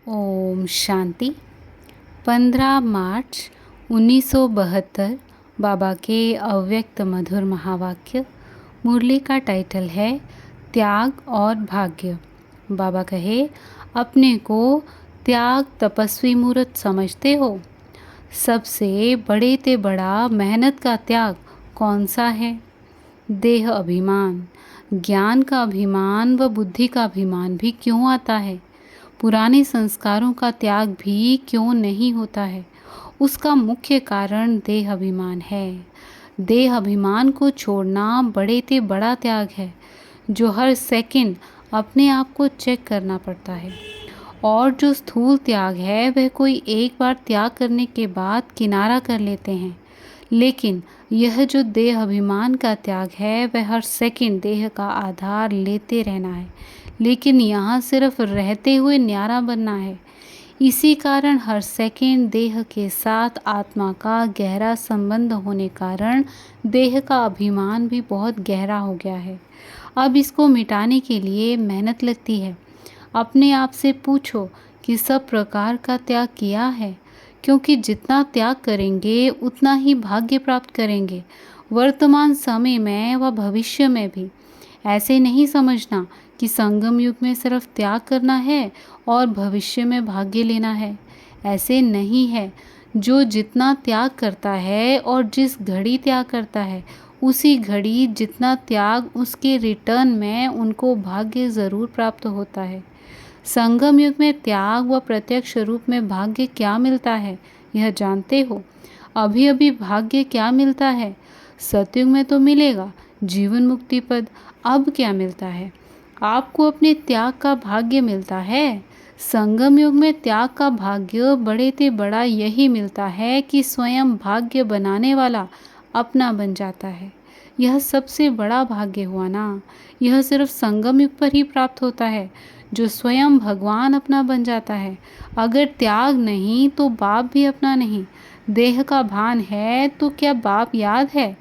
ओम शांति। 15 मार्च 1972 बाबा के अव्यक्त मधुर महावाक्य। मुरली का टाइटल है त्याग और भाग्य। बाबा कहे, अपने को त्याग तपस्वी मूर्त समझते हो? सबसे बड़े ते बड़ा मेहनत का त्याग कौन सा है? देह अभिमान, ज्ञान का अभिमान व बुद्धि का अभिमान भी क्यों आता है? पुराने संस्कारों का त्याग भी क्यों नहीं होता है? उसका मुख्य कारण देह अभिमान है। देह अभिमान को छोड़ना बड़े ते बड़ा त्याग है, जो हर सेकंड अपने आप को चेक करना पड़ता है। और जो स्थूल त्याग है वह कोई एक बार त्याग करने के बाद किनारा कर लेते हैं, लेकिन यह जो देह अभिमान का त्याग है वह हर सेकंड देह का आधार लेते रहना है, लेकिन यहाँ सिर्फ रहते हुए न्यारा बनना है। इसी कारण हर सेकंड देह के साथ आत्मा का गहरा संबंध होने कारण देह का अभिमान भी बहुत गहरा हो गया है। अब इसको मिटाने के लिए मेहनत लगती है। अपने आप से पूछो कि सब प्रकार का त्याग किया है, क्योंकि जितना त्याग करेंगे उतना ही भाग्य प्राप्त करेंगे, वर्तमान समय में व भविष्य में भी। ऐसे नहीं समझना कि संगम युग में सिर्फ त्याग करना है और भविष्य में भाग्य लेना है। ऐसे नहीं है। जो जितना त्याग करता है और जिस घड़ी त्याग करता है, उसी घड़ी जितना त्याग उसके रिटर्न में उनको भाग्य ज़रूर प्राप्त होता है। संगम युग में त्याग व प्रत्यक्ष रूप में भाग्य क्या मिलता है, यह जानते हो? अभी अभी भाग्य क्या मिलता है? सतयुग में तो मिलेगा जीवन मुक्ति पद। अब क्या मिलता है? आपको अपने त्याग का भाग्य मिलता है। संगम युग में त्याग का भाग्य बड़े ते बड़ा यही मिलता है कि स्वयं भाग्य बनाने वाला अपना बन जाता है। यह सबसे बड़ा भाग्य हुआ ना। यह सिर्फ संगम युग पर ही प्राप्त होता है, जो स्वयं भगवान अपना बन जाता है। अगर त्याग नहीं तो बाप भी अपना नहीं। देह का भान है तो क्या बाप याद है?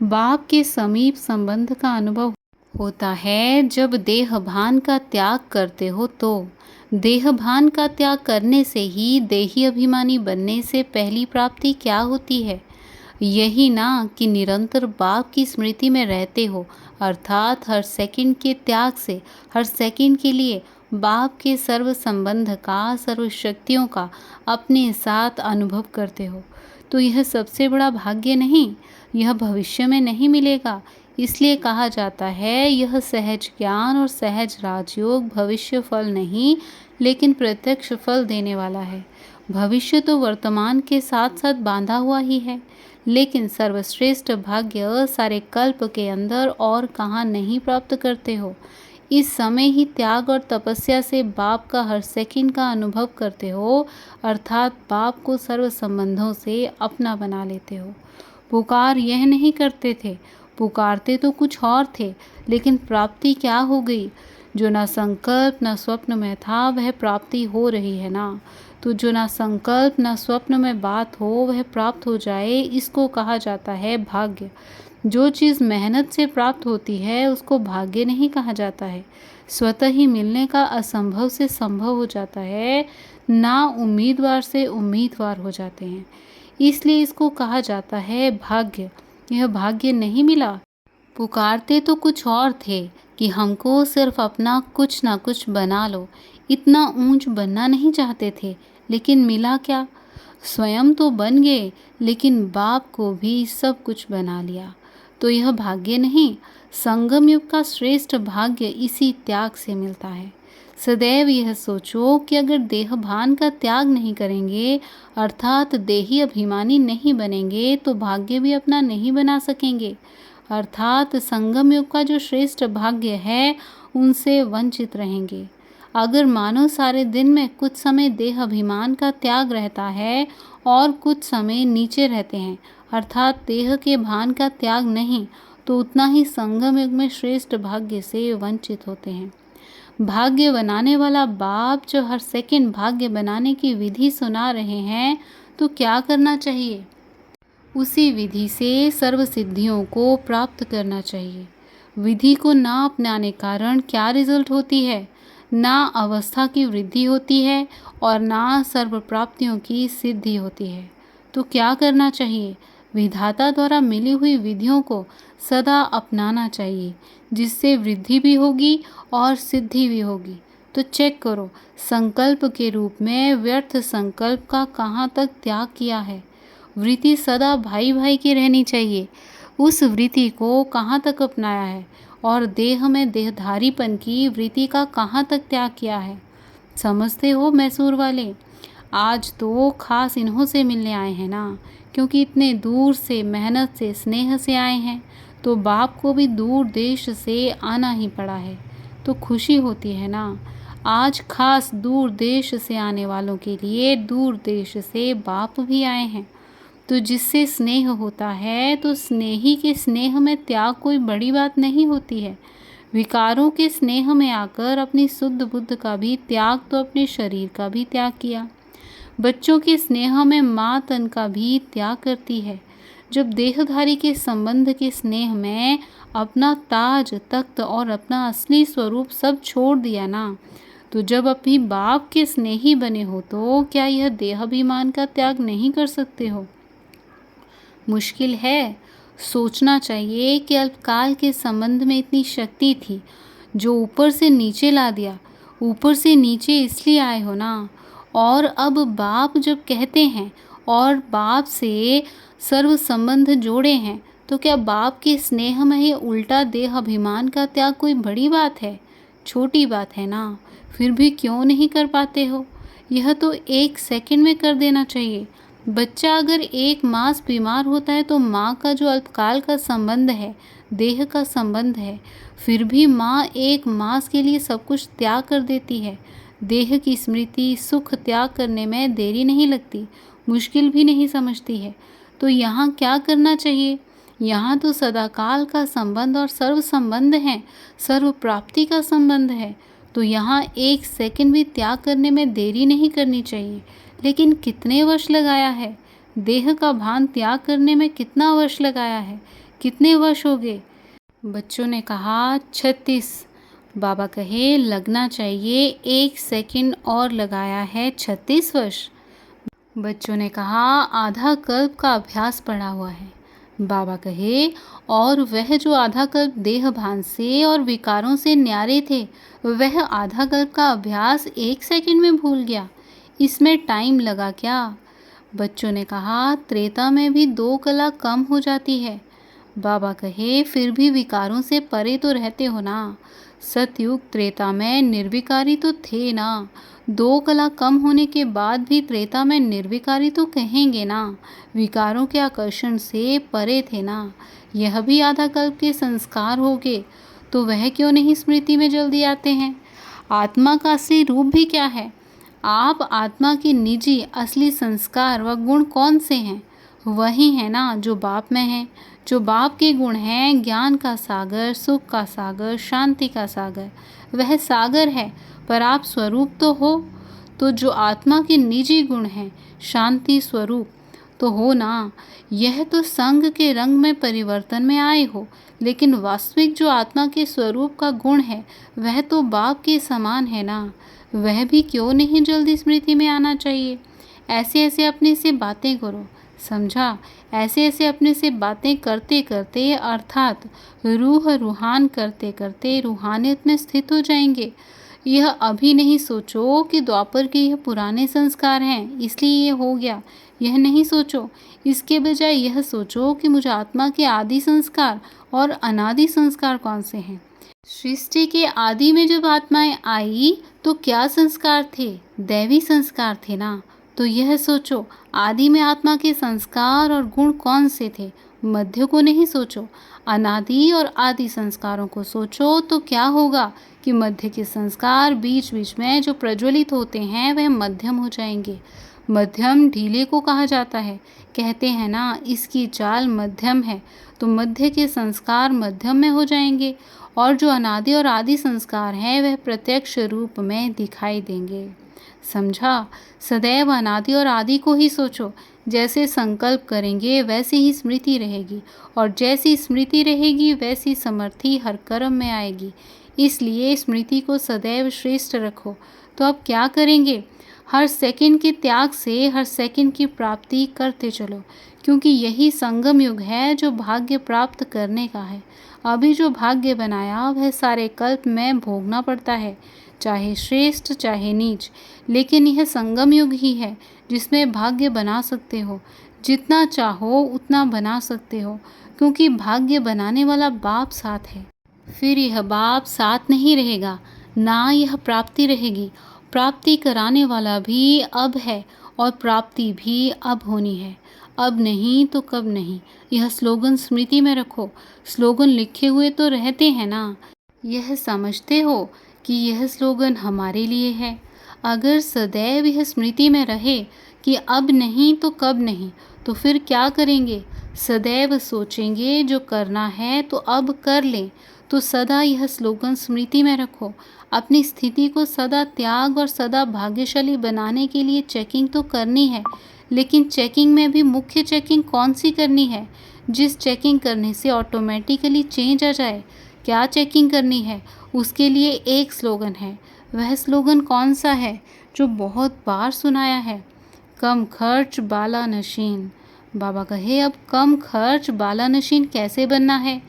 बाप के समीप संबंध का अनुभव होता है जब देह भान का त्याग करते हो। तो देह भान का त्याग करने से ही देही अभिमानी बनने से पहली प्राप्ति क्या होती है? यही ना कि निरंतर बाप की स्मृति में रहते हो, अर्थात हर सेकंड के त्याग से हर सेकंड के लिए बाप के सर्व संबंध का, सर्व शक्तियों का अपने साथ अनुभव करते हो। तो यह सबसे बड़ा भाग्य नहीं? यह भविष्य में नहीं मिलेगा। इसलिए कहा जाता है यह सहज ज्ञान और सहज राजयोग भविष्य फल नहीं, लेकिन प्रत्यक्ष फल देने वाला है। भविष्य तो वर्तमान के साथ साथ बांधा हुआ ही है, लेकिन सर्वश्रेष्ठ भाग्य सारे कल्प के अंदर और कहाँ नहीं प्राप्त करते हो। इस समय ही त्याग और तपस्या से बाप का हर सेकंड का अनुभव करते हो, अर्थात बाप को सर्व संबंधों से अपना बना लेते हो। पुकार यह नहीं करते थे, पुकारते तो कुछ और थे, लेकिन प्राप्ति क्या हो गई? जो ना संकल्प ना स्वप्न में था वह प्राप्ति हो रही है ना। तो जो ना संकल्प ना स्वप्न में बात हो वह प्राप्त हो जाए, इसको कहा जाता है भाग्य। जो चीज़ मेहनत से प्राप्त होती है उसको भाग्य नहीं कहा जाता है। स्वतः ही मिलने का असंभव से संभव हो जाता है, ना उम्मीदवार से उम्मीदवार हो जाते हैं, इसलिए इसको कहा जाता है भाग्य। यह भाग्य नहीं मिला। पुकारते तो कुछ और थे कि हमको सिर्फ अपना कुछ ना कुछ बना लो। इतना ऊंच बनना नहीं चाहते थे, लेकिन मिला क्या? स्वयं तो बन गए, लेकिन बाप को भी सब कुछ बना लिया। तो यह भाग्य नहीं। संगम युग का श्रेष्ठ भाग्य इसी त्याग से मिलता है। सदैव यह सोचो कि अगर देहभान का त्याग नहीं करेंगे, अर्थात देही अभिमानी नहीं बनेंगे, तो भाग्य भी अपना नहीं बना सकेंगे। अर्थात संगम युग का जो श्रेष्ठ भाग्य है उनसे वंचित रहेंगे। अगर मानो सारे दिन में कुछ समय देह अभिमान का त्याग रहता है और कुछ समय नीचे रहते हैं, अर्थात देह के भान का त्याग नहीं, तो उतना ही संगम युग में श्रेष्ठ भाग्य से वंचित होते हैं। भाग्य बनाने वाला बाप जो हर सेकंड भाग्य बनाने की विधि सुना रहे हैं, तो क्या करना चाहिए? उसी विधि से सर्व सिद्धियों को प्राप्त करना चाहिए। विधि को ना अपनाने कारण क्या रिजल्ट होती है? ना अवस्था की वृद्धि होती है और ना सर्व प्राप्तियों की सिद्धि होती है। तो क्या करना चाहिए? विधाता द्वारा मिली हुई विधियों को सदा अपनाना चाहिए, जिससे वृद्धि भी होगी और सिद्धि भी होगी। तो चेक करो, संकल्प के रूप में व्यर्थ संकल्प का कहाँ तक त्याग किया है। वृत्ति सदा भाई भाई की रहनी चाहिए, उस वृत्ति को कहाँ तक अपनाया है, और देह में देहधारीपन की वृत्ति का कहाँ तक त्याग किया है। समझते हो मैसूर वाले? आज तो खास इन्हों से मिलने आए हैं ना, क्योंकि इतने दूर से मेहनत से स्नेह से आए हैं, तो बाप को भी दूर देश से आना ही पड़ा है, तो खुशी होती है ना। आज खास दूर देश से आने वालों के लिए दूर देश से बाप भी आए हैं। तो जिससे स्नेह होता है, तो स्नेही के स्नेह में त्याग कोई बड़ी बात नहीं होती है। विकारों के स्नेह में आकर अपनी शुद्ध बुद्ध का भी त्याग, तो अपने शरीर का भी त्याग किया। बच्चों के स्नेह में माँ तन का भी त्याग करती है। जब देहधारी के संबंध के स्नेह में अपना ताज तख्त और अपना असली स्वरूप सब छोड़ दिया ना, तो जब अपनी बाप के स्नेही बने हो, तो क्या यह देहाभिमान का त्याग नहीं कर सकते हो? मुश्किल है। सोचना चाहिए कि अल्पकाल के संबंध में इतनी शक्ति थी, जो ऊपर से नीचे ला दिया। ऊपर से नीचे इसलिए आए हो ना। और अब बाप जब कहते हैं और बाप से सर्व संबंध जोड़े हैं, तो क्या बाप के स्नेह में ही उल्टा देह अभिमान का त्याग कोई बड़ी बात है? छोटी बात है ना। फिर भी क्यों नहीं कर पाते हो? यह तो 1 सेकंड में कर देना चाहिए। बच्चा अगर 1 मास बीमार होता है, तो माँ का जो अल्पकाल का संबंध है, देह का संबंध है, फिर भी माँ 1 मास के लिए सब कुछ त्याग कर देती है। देह की स्मृति सुख त्याग करने में देरी नहीं लगती, मुश्किल भी नहीं समझती है। तो यहाँ क्या करना चाहिए? यहाँ तो सदाकाल का संबंध और सर्व संबंध है, सर्व प्राप्ति का संबंध है। तो यहाँ 1 सेकंड भी त्याग करने में देरी नहीं करनी चाहिए। लेकिन कितने वर्ष लगाया है? देह का भान त्याग करने में कितना वर्ष लगाया है? कितने वर्ष हो गए? बच्चों ने कहा 36। बाबा कहे लगना चाहिए 1 सेकंड और लगाया है 36 वर्ष। बच्चों ने कहा आधा कल्प का अभ्यास पड़ा हुआ है। बाबा कहे और वह जो आधा कल्प देह भान से और विकारों से न्यारे थे, वह आधा कल्प का अभ्यास 1 सेकंड में भूल गया। इसमें टाइम लगा क्या? बच्चों ने कहा त्रेता में भी 2 कला कम हो जाती है। बाबा कहे फिर भी विकारों से परे तो रहते हो ना। सतयुग त्रेता में निर्विकारी तो थे ना। 2 कला कम होने के बाद भी त्रेता में निर्विकारी तो कहेंगे ना। विकारों के आकर्षण से परे थे ना। यह भी आधा कल्प के संस्कार हो गए, तो वह क्यों नहीं स्मृति में जल्दी आते हैं? आत्मा का असली रूप भी क्या है? आप आत्मा के निजी असली संस्कार व गुण कौन से हैं? वही है ना जो बाप में है। जो बाप के गुण हैं, ज्ञान का सागर, सुख का सागर, शांति का सागर, वह सागर है। पर आप स्वरूप तो हो। तो जो आत्मा के निजी गुण हैं, शांति स्वरूप तो हो ना। यह तो संग के रंग में परिवर्तन में आए हो, लेकिन वास्तविक जो आत्मा के स्वरूप का गुण है, वह तो बाप के समान है ना। वह भी क्यों नहीं जल्दी स्मृति में आना चाहिए? ऐसे ऐसे अपने से बातें करो, समझा? ऐसे ऐसे अपने से बातें करते करते, अर्थात रूह रूहान करते करते रूहानियत में स्थित हो जाएंगे। यह अभी नहीं सोचो कि द्वापर के यह पुराने संस्कार हैं इसलिए ये हो गया, यह नहीं सोचो। इसके बजाय यह सोचो कि मुझे आत्मा के आदि संस्कार और अनादि संस्कार कौन से हैं। सृष्टि के आदि में जब आत्माएं आई तो क्या संस्कार थे? दैवी संस्कार थे ना। तो यह सोचो आदि में आत्मा के संस्कार और गुण कौन से थे। मध्य को नहीं सोचो, अनादि और आदि संस्कारों को सोचो। तो क्या होगा कि मध्य के संस्कार बीच बीच में जो प्रज्वलित होते हैं वह मध्यम हो जाएंगे। मध्यम ढीले को कहा जाता है। कहते हैं ना इसकी चाल मध्यम है, तो मध्य के संस्कार मध्यम में हो जाएंगे और जो अनादि और आदि संस्कार हैं वह प्रत्यक्ष रूप में दिखाई देंगे। समझा? सदैव अनादि और आदि को ही सोचो। जैसे संकल्प करेंगे वैसी ही स्मृति रहेगी, और जैसी स्मृति रहेगी वैसी समर्थी हर कर्म में आएगी। इसलिए स्मृति को सदैव श्रेष्ठ रखो। तो अब क्या करेंगे? हर सेकंड के त्याग से हर सेकंड की प्राप्ति करते चलो, क्योंकि यही संगम युग है जो भाग्य प्राप्त करने का है। अभी जो भाग्य बनाया वह सारे कल्प में भोगना पड़ता है, चाहे श्रेष्ठ चाहे नीच, लेकिन यह संगम युग ही है जिसमें भाग्य बना सकते हो। जितना चाहो उतना बना सकते हो, क्योंकि भाग्य बनाने वाला बाप साथ है। फिर यह बाप साथ नहीं रहेगा, ना यह प्राप्ति रहेगी। प्राप्ति कराने वाला भी अब है और प्राप्ति भी अब होनी है। अब नहीं तो कब नहीं, यह स्लोगन स्मृति में रखो। स्लोगन लिखे हुए तो रहते हैं ना, यह समझते हो कि यह स्लोगन हमारे लिए है। अगर सदैव यह स्मृति में रहे कि अब नहीं तो कब नहीं, तो फिर क्या करेंगे? सदैव सोचेंगे जो करना है तो अब कर लें। तो सदा यह स्लोगन स्मृति में रखो। अपनी स्थिति को सदा त्याग और सदा भाग्यशाली बनाने के लिए चेकिंग तो करनी है, लेकिन चेकिंग में भी मुख्य चेकिंग कौन सी करनी है? जिस चेकिंग करने से ऑटोमेटिकली चेंज आ जाए। क्या चेकिंग करनी है? उसके लिए एक स्लोगन है। वह स्लोगन कौन सा है जो बहुत बार सुनाया है? कम खर्च बाला नशीन। बाबा कहे अब कम खर्च बाला नशीन कैसे बनना है?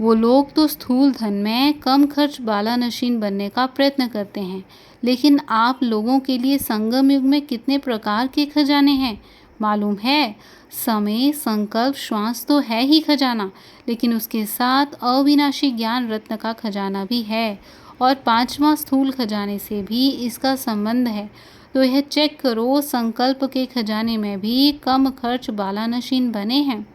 वो लोग तो स्थूल धन में कम खर्च बाला नशीन बनने का प्रयत्न करते हैं, लेकिन आप लोगों के लिए संगम युग में कितने प्रकार के खजाने हैं मालूम है? समय, संकल्प, श्वास तो है ही खजाना, लेकिन उसके साथ अविनाशी ज्ञान रत्न का खजाना भी है, और पांचवा स्थूल खजाने से भी इसका संबंध है। तो यह चेक करो, संकल्प के खजाने में भी कम खर्च बाला नशीन बने हैं।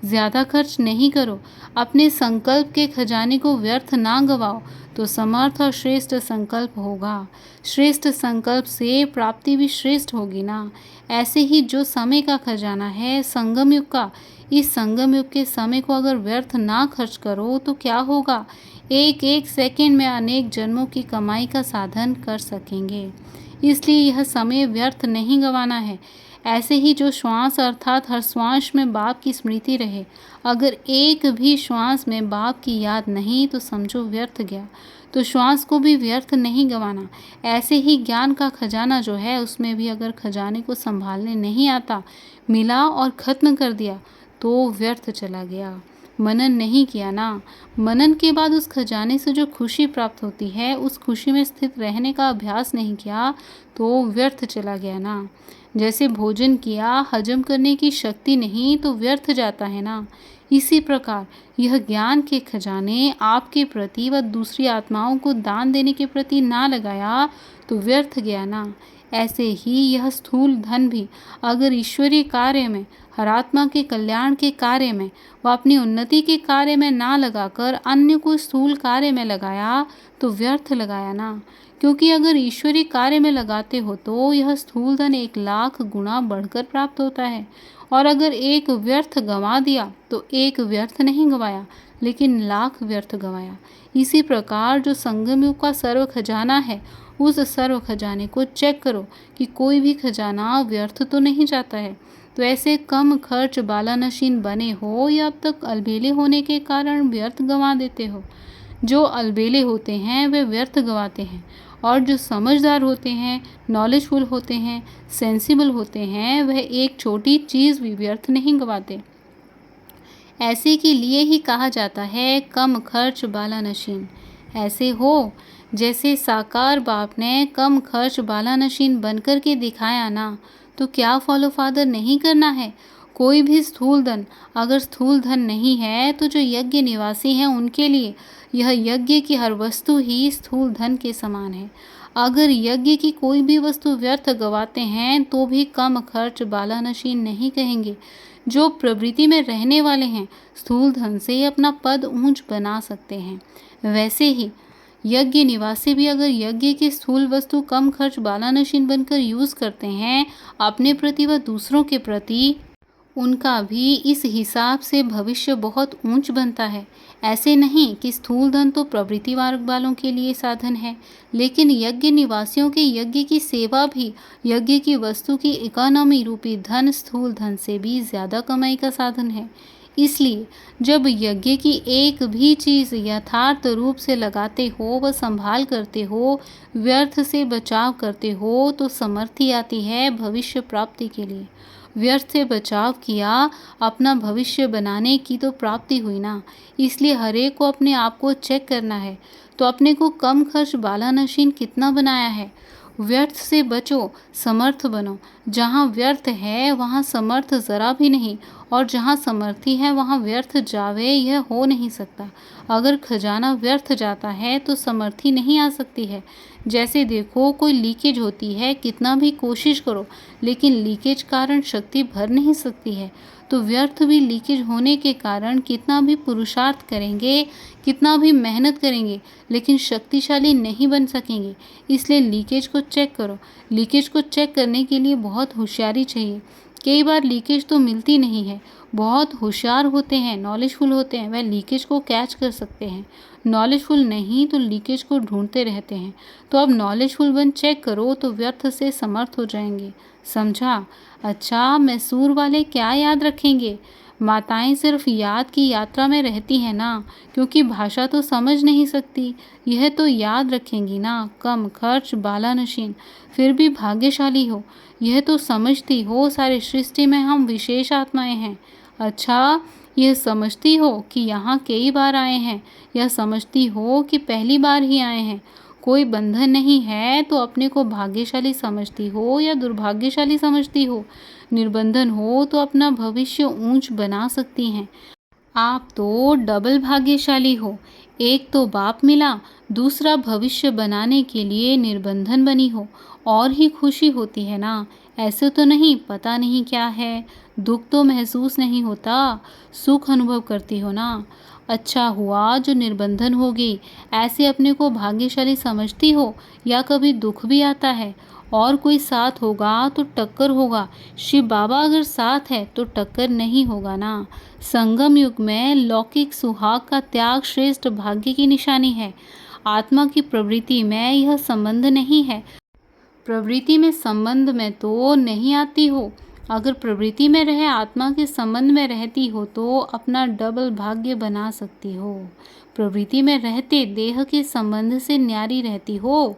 ज़्यादा खर्च नहीं करो, अपने संकल्प के खजाने को व्यर्थ ना गवाओ, तो समर्थ और श्रेष्ठ संकल्प होगा। श्रेष्ठ संकल्प से प्राप्ति भी श्रेष्ठ होगी ना। ऐसे ही जो समय का खजाना है संगम युग का, इस संगम युग के समय को अगर व्यर्थ ना खर्च करो तो क्या होगा? एक एक सेकंड में अनेक जन्मों की कमाई का साधन कर सकेंगे। इसलिए यह समय व्यर्थ नहीं गंवाना है। ऐसे ही जो श्वास अर्थात हर श्वास में बाप की स्मृति रहे, अगर एक भी श्वास में बाप की याद नहीं तो समझो व्यर्थ गया। तो श्वास को भी व्यर्थ नहीं गंवाना। ऐसे ही ज्ञान का खजाना जो है, उसमें भी अगर खजाने को संभालने नहीं आता, मिला और ख़त्म कर दिया तो व्यर्थ चला गया। मनन नहीं किया ना, मनन के बाद उस खजाने से जो खुशी प्राप्त होती है, उस खुशी में स्थित रहने का अभ्यास नहीं किया तो व्यर्थ चला गया ना। जैसे भोजन किया, हजम करने की शक्ति नहीं तो व्यर्थ जाता है ना। इसी प्रकार यह ज्ञान के खजाने आपके प्रति व दूसरी आत्माओं को दान देने के प्रति ना लगाया तो व्यर्थ गया ना। ऐसे ही यह स्थूल धन भी अगर ईश्वरीय कार्य में, हर आत्मा के कल्याण के कार्य में व अपनी उन्नति के कार्य में ना लगाकर अन्य को स्थूल कार्य में लगाया तो व्यर्थ लगाया ना। क्योंकि अगर ईश्वरीय कार्य में लगाते हो तो यह स्थूल धन 1,00,000 गुना बढ़कर प्राप्त होता है, और अगर एक व्यर्थ गंवा दिया तो एक व्यर्थ नहीं गंवाया, लेकिन 1,00,000 व्यर्थ गंवाया। इसी प्रकार जो संगम युग का सर्व खजाना है, उस सर्व खजाने को चेक करो कि कोई भी खजाना व्यर्थ तो नहीं जाता है। तो ऐसे कम खर्च बाला नशीन बने हो या अब तक अलबेले होने के कारण व्यर्थ गंवा देते हो। जो अलबेले होते हैं वे व्यर्थ गंवाते हैं, और जो समझदार होते हैं, नॉलेजफुल होते हैं, सेंसिबल होते हैं, वह एक छोटी चीज़ भी व्यर्थ नहीं गंवाते। ऐसे के लिए ही कहा जाता है कम खर्च बाला नशीन। ऐसे हो जैसे साकार बाप ने कम खर्च बाला नशीन बनकर के दिखाया ना, तो क्या फॉलो फादर नहीं करना है? कोई भी स्थूल धन, अगर स्थूल धन नहीं है तो जो यज्ञ निवासी हैं उनके लिए यह यज्ञ की हर वस्तु ही स्थूल धन के समान है। अगर यज्ञ की कोई भी वस्तु व्यर्थ गवाते हैं तो भी कम खर्च बाला नशीन नहीं कहेंगे। जो प्रवृत्ति में रहने वाले हैं स्थूल धन से अपना पद ऊंच बना सकते हैं। वैसे ही यज्ञ निवासी भी अगर यज्ञ की स्थूल वस्तु कम खर्च बाला नशीन बनकर यूज करते हैं अपने प्रति व दूसरों के प्रति, उनका भी इस हिसाब से भविष्य बहुत ऊंच बनता है। ऐसे नहीं कि स्थूल धन तो प्रवृत्ति मार्ग वालों के लिए साधन है, लेकिन यज्ञ निवासियों के यज्ञ की सेवा भी यज्ञ की वस्तु की इकोनॉमी रूपी धन स्थूल धन से भी ज़्यादा कमाई का साधन है। इसलिए जब यज्ञ की एक भी चीज़ यथार्थ रूप से लगाते हो व संभाल करते हो, व्यर्थ से बचाव करते हो, तो समृद्धि आती है भविष्य प्राप्ति के लिए। व्यर्थ से बचाव किया, अपना भविष्य बनाने की तो प्राप्ति हुई ना। इसलिए हरेक को अपने आप को चेक करना है। तो अपने को कम खर्च वाला नशीन कितना बनाया है। व्यर्थ से बचो, समर्थ बनो। जहाँ व्यर्थ है वहाँ समर्थ ज़रा भी नहीं, और जहाँ समर्थी है वहाँ व्यर्थ जावे, यह हो नहीं सकता। अगर खजाना व्यर्थ जाता है तो समर्थी नहीं आ सकती है। जैसे देखो, कोई लीकेज होती है, कितना भी कोशिश करो लेकिन लीकेज कारण शक्ति भर नहीं सकती है। तो व्यर्थ भी लीकेज होने के कारण कितना भी पुरुषार्थ करेंगे, कितना भी मेहनत करेंगे, लेकिन शक्तिशाली नहीं बन सकेंगे। इसलिए लीकेज को चेक करो। लीकेज को चेक करने के लिए बहुत होशियारी चाहिए। कई बार लीकेज तो मिलती नहीं है। बहुत होशियार होते हैं, नॉलेजफुल होते हैं, वह लीकेज को कैच कर सकते हैं। नॉलेजफुल नहीं तो लीकेज को ढूंढते रहते हैं। तो अब नॉलेजफुल बन चेक करो तो व्यर्थ से समर्थ हो जाएंगे। समझा? अच्छा, मैसूर वाले क्या याद रखेंगे? माताएं सिर्फ याद की यात्रा में रहती हैं ना, क्योंकि भाषा तो समझ नहीं सकती। यह तो याद रखेंगी ना, कम खर्च बाला नशीन, फिर भी भाग्यशाली हो। यह तो समझती हो सारी सृष्टि में हम विशेष आत्माएं हैं। अच्छा, यह समझती हो कि यहाँ कई बार आए हैं, यह समझती हो कि पहली बार ही आए हैं। कोई बंधन नहीं है तो अपने को भाग्यशाली समझती हो या दुर्भाग्यशाली समझती हो। निर्बंधन हो तो अपना भविष्य ऊंच बना सकती हैं। आप तो डबल भाग्यशाली हो। एक तो बाप मिला, दूसरा भविष्य बनाने के लिए निर्बंधन बनी हो। और ही खुशी होती है ना। ऐसे तो नहीं पता नहीं क्या है, दुख तो महसूस नहीं होता, सुख अनुभव करती हो ना। अच्छा हुआ जो निर्बंधन हो गई। ऐसे अपने को भाग्यशाली समझती हो या कभी दुख भी आता है? और कोई साथ होगा तो टक्कर होगा। शिव बाबा अगर साथ है तो टक्कर नहीं होगा ना। संगम युग में लौकिक सुहाग का त्याग श्रेष्ठ भाग्य की निशानी है। आत्मा की प्रवृत्ति में यह संबंध नहीं है। प्रवृत्ति में संबंध में तो नहीं आती हो। अगर प्रवृत्ति में रहे, आत्मा के संबंध में रहती हो तो अपना डबल भाग्य बना सकती हो। प्रवृत्ति में रहते देह के संबंध से न्यारी रहती हो।